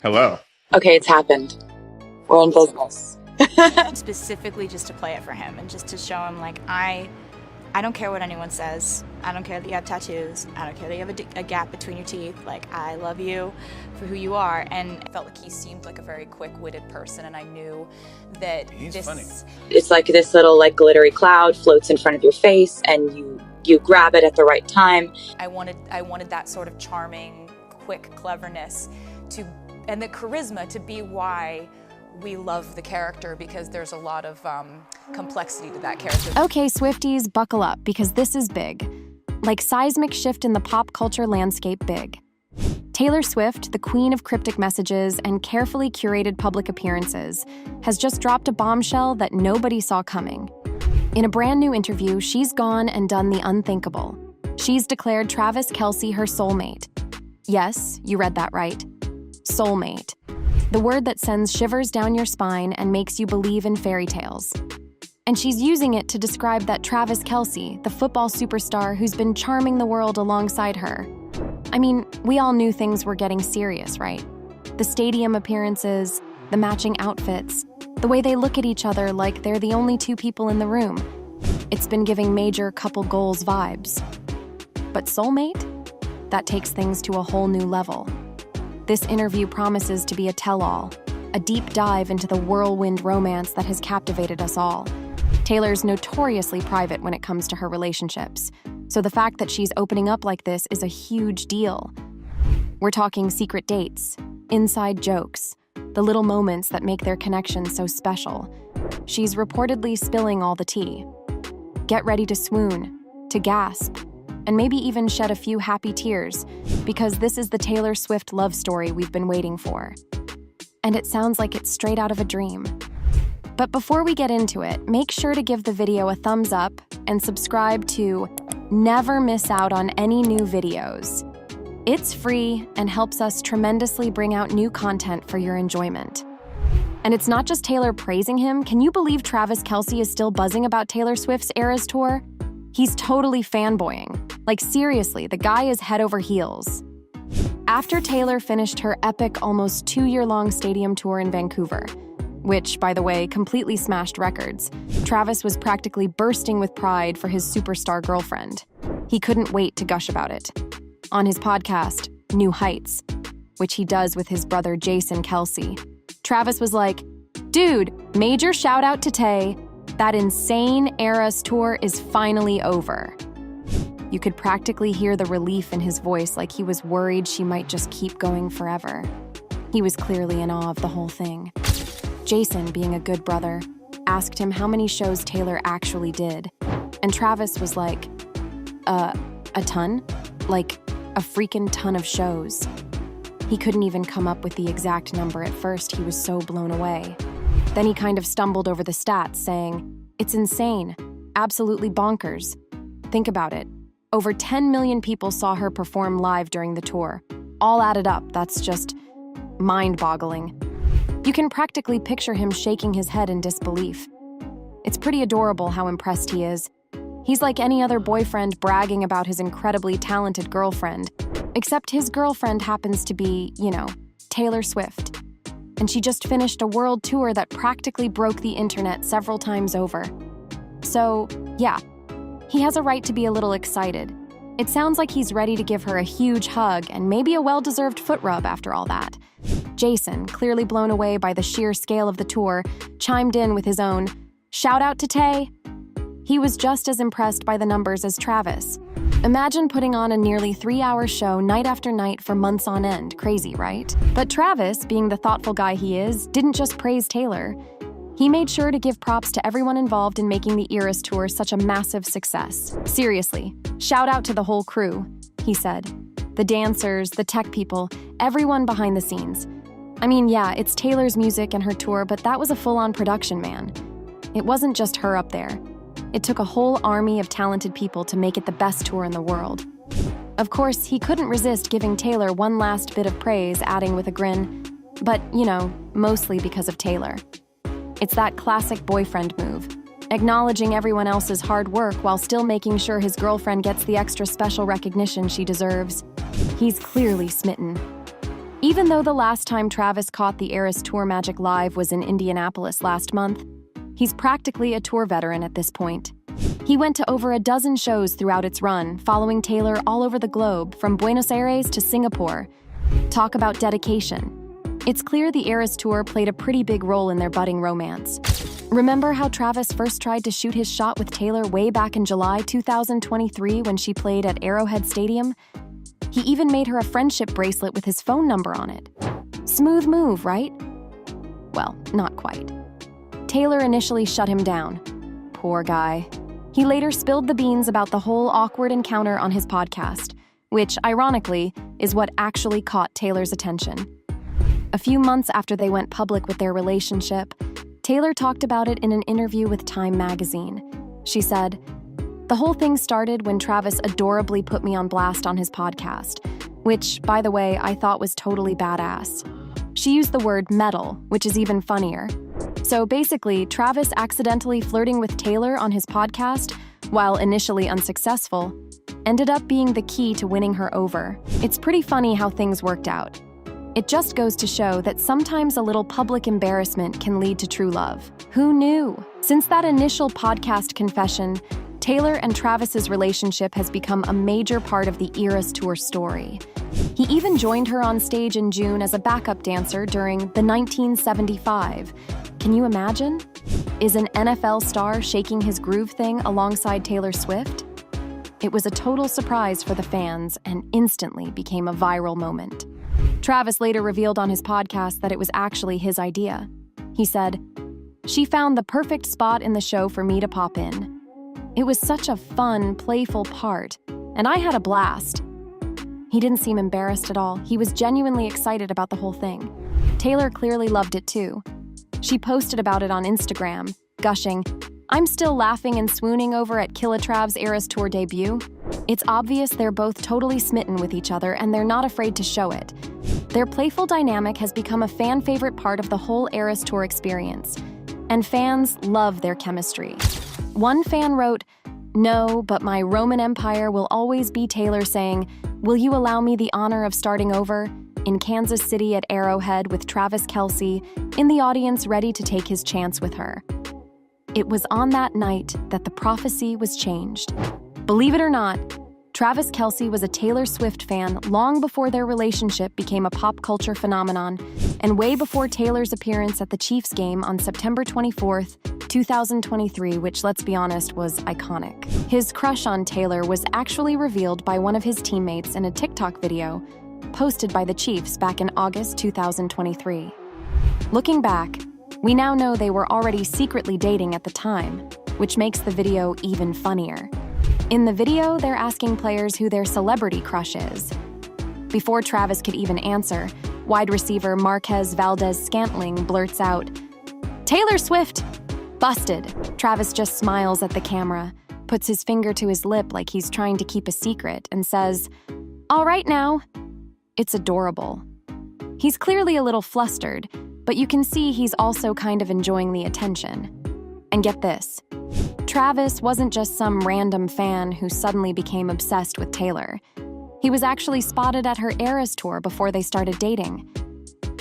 Hello. Okay, it's happened. We're in business. Specifically just to play it for him and just to show him, like, I don't care what anyone says. I don't care that you have tattoos. I don't care that you have a gap between your teeth. Like, I love you for who you are. And I felt like he seemed like a very quick-witted person, and I knew that He's funny. It's like this little glittery cloud floats in front of your face, and you grab it at the right time. I wanted that sort of charming, quick cleverness and the charisma to be why we love the character, because there's a lot of complexity to that character. Okay, Swifties, buckle up, because this is big. Like seismic shift in the pop culture landscape big. Taylor Swift, the queen of cryptic messages and carefully curated public appearances, has just dropped a bombshell that nobody saw coming. In a brand new interview, she's gone and done the unthinkable. She's declared Travis Kelce her soulmate. Yes, you read that right. Soulmate. The word that sends shivers down your spine and makes you believe in fairy tales. And she's using it to describe that Travis Kelce, the football superstar who's been charming the world alongside her. I mean, we all knew things were getting serious, right? The stadium appearances, the matching outfits, the way they look at each other like they're the only two people in the room. It's been giving major couple goals vibes. But soulmate? That takes things to a whole new level. This interview promises to be a tell-all, a deep dive into the whirlwind romance that has captivated us all. Taylor's notoriously private when it comes to her relationships, so the fact that she's opening up like this is a huge deal. We're talking secret dates, inside jokes, the little moments that make their connection so special. She's reportedly spilling all the tea. Get ready to swoon, to gasp, and maybe even shed a few happy tears, because this is the Taylor Swift love story we've been waiting for. And it sounds like it's straight out of a dream. But before we get into it, make sure to give the video a thumbs up and subscribe to never miss out on any new videos. It's free and helps us tremendously bring out new content for your enjoyment. And it's not just Taylor praising him. Can you believe Travis Kelce is still buzzing about Taylor Swift's Eras tour? He's totally fanboying. Like, seriously, the guy is head over heels. After Taylor finished her epic, almost 2-year-long stadium tour in Vancouver, which, by the way, completely smashed records, Travis was practically bursting with pride for his superstar girlfriend. He couldn't wait to gush about it. On his podcast, New Heights, which he does with his brother Jason Kelce, Travis was like, "Dude, major shout out to Tay. That insane Eras tour is finally over." You could practically hear the relief in his voice, like he was worried she might just keep going forever. He was clearly in awe of the whole thing. Jason, being a good brother, asked him how many shows Taylor actually did. And Travis was like, a ton? Like, a freaking ton of shows. He couldn't even come up with the exact number at first. He was so blown away. Then he kind of stumbled over the stats, saying, "It's insane. Absolutely bonkers. Think about it. Over 10 million people saw her perform live during the tour. All added up, that's just mind-boggling." You can practically picture him shaking his head in disbelief. It's pretty adorable how impressed he is. He's like any other boyfriend bragging about his incredibly talented girlfriend, except his girlfriend happens to be, Taylor Swift. And she just finished a world tour that practically broke the internet several times over. So, yeah, he has a right to be a little excited. It sounds like he's ready to give her a huge hug and maybe a well-deserved foot rub after all that. Jason, clearly blown away by the sheer scale of the tour, chimed in with his own, "Shout out to Tay." He was just as impressed by the numbers as Travis. Imagine putting on a nearly 3-hour show night after night for months on end. Crazy, right? But Travis, being the thoughtful guy he is, didn't just praise Taylor. He made sure to give props to everyone involved in making the Eras tour such a massive success. "Seriously, shout out to the whole crew," he said. "The dancers, the tech people, everyone behind the scenes. I mean, yeah, it's Taylor's music and her tour, but that was a full-on production, man. It wasn't just her up there. It took a whole army of talented people to make it the best tour in the world." Of course, he couldn't resist giving Taylor one last bit of praise, adding with a grin, but, mostly because of Taylor. It's that classic boyfriend move, acknowledging everyone else's hard work while still making sure his girlfriend gets the extra special recognition she deserves. He's clearly smitten. Even though the last time Travis caught the Eras Tour magic live was in Indianapolis last month, he's practically a tour veteran at this point. He went to over a dozen shows throughout its run, following Taylor all over the globe, from Buenos Aires to Singapore. Talk about dedication. It's clear the Eras Tour played a pretty big role in their budding romance. Remember how Travis first tried to shoot his shot with Taylor way back in July 2023 when she played at Arrowhead Stadium? He even made her a friendship bracelet with his phone number on it. Smooth move, right? Well, not quite. Taylor initially shut him down. Poor guy. He later spilled the beans about the whole awkward encounter on his podcast, which, ironically, is what actually caught Taylor's attention. A few months after they went public with their relationship, Taylor talked about it in an interview with Time magazine. She said, "The whole thing started when Travis adorably put me on blast on his podcast, which, by the way, I thought was totally badass." She used the word metal, which is even funnier. So basically, Travis accidentally flirting with Taylor on his podcast, while initially unsuccessful, ended up being the key to winning her over. It's pretty funny how things worked out. It just goes to show that sometimes a little public embarrassment can lead to true love. Who knew? Since that initial podcast confession, Taylor and Travis's relationship has become a major part of the Eras Tour story. He even joined her on stage in June as a backup dancer during the 1975. Can you imagine? Is an NFL star shaking his groove thing alongside Taylor Swift? It was a total surprise for the fans and instantly became a viral moment. Travis later revealed on his podcast that it was actually his idea. He said, "She found the perfect spot in the show for me to pop in. It was such a fun, playful part, and I had a blast." He didn't seem embarrassed at all. He was genuinely excited about the whole thing. Taylor clearly loved it too. She posted about it on Instagram, gushing, "I'm still laughing and swooning over at Killatrav's Eras Tour debut. It's obvious they're both totally smitten with each other and they're not afraid to show it. Their playful dynamic has become a fan favorite part of the whole Eras Tour experience, and fans love their chemistry." One fan wrote, "No, but my Roman Empire will always be Taylor saying, 'Will you allow me the honor of starting over?' in Kansas City at Arrowhead with Travis Kelce, in the audience ready to take his chance with her." It was on that night that the prophecy was changed. Believe it or not, Travis Kelce was a Taylor Swift fan long before their relationship became a pop culture phenomenon, and way before Taylor's appearance at the Chiefs game on September 24th, 2023, which, let's be honest, was iconic. His crush on Taylor was actually revealed by one of his teammates in a TikTok video posted by the Chiefs back in August 2023. Looking back, we now know they were already secretly dating at the time, which makes the video even funnier. In the video, they're asking players who their celebrity crush is. Before Travis could even answer, wide receiver Marquez Valdez-Scantling blurts out, "Taylor Swift! Busted!" Travis just smiles at the camera, puts his finger to his lip like he's trying to keep a secret, and says, "All right now." It's adorable. He's clearly a little flustered, but you can see he's also kind of enjoying the attention. And get this, Travis wasn't just some random fan who suddenly became obsessed with Taylor. He was actually spotted at her Eras Tour before they started dating.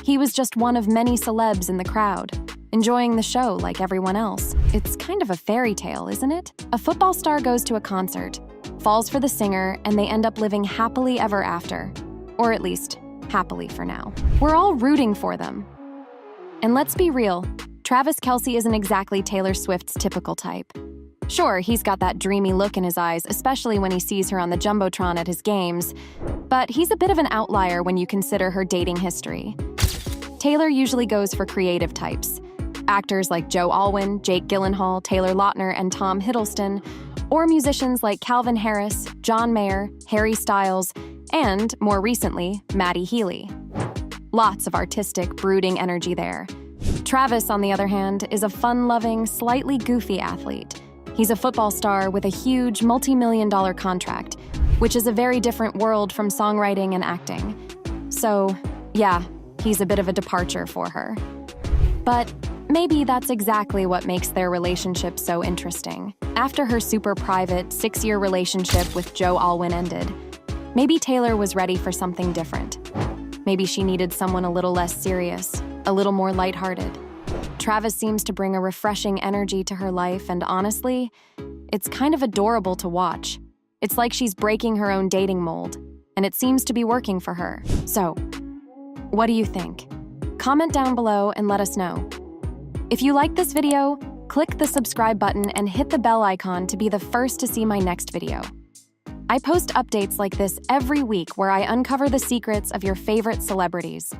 He was just one of many celebs in the crowd, enjoying the show like everyone else. It's kind of a fairy tale, isn't it? A football star goes to a concert, falls for the singer, and they end up living happily ever after. Or at least, happily for now. We're all rooting for them. And let's be real, Travis Kelce isn't exactly Taylor Swift's typical type. Sure, he's got that dreamy look in his eyes, especially when he sees her on the Jumbotron at his games, but he's a bit of an outlier when you consider her dating history. Taylor usually goes for creative types. Actors like Joe Alwyn, Jake Gyllenhaal, Taylor Lautner, and Tom Hiddleston, or musicians like Calvin Harris, John Mayer, Harry Styles, and, more recently, Maddie Healy. Lots of artistic, brooding energy there. Travis, on the other hand, is a fun-loving, slightly goofy athlete. He's a football star with a huge multi-million-dollar contract, which is a very different world from songwriting and acting. So, yeah, he's a bit of a departure for her. But maybe that's exactly what makes their relationship so interesting. After her super private 6-year relationship with Joe Alwyn ended, maybe Taylor was ready for something different. Maybe she needed someone a little less serious, a little more lighthearted. Travis seems to bring a refreshing energy to her life, and honestly, it's kind of adorable to watch. It's like she's breaking her own dating mold, and it seems to be working for her. So, what do you think? Comment down below and let us know. If you like this video, click the subscribe button and hit the bell icon to be the first to see my next video. I post updates like this every week where I uncover the secrets of your favorite celebrities.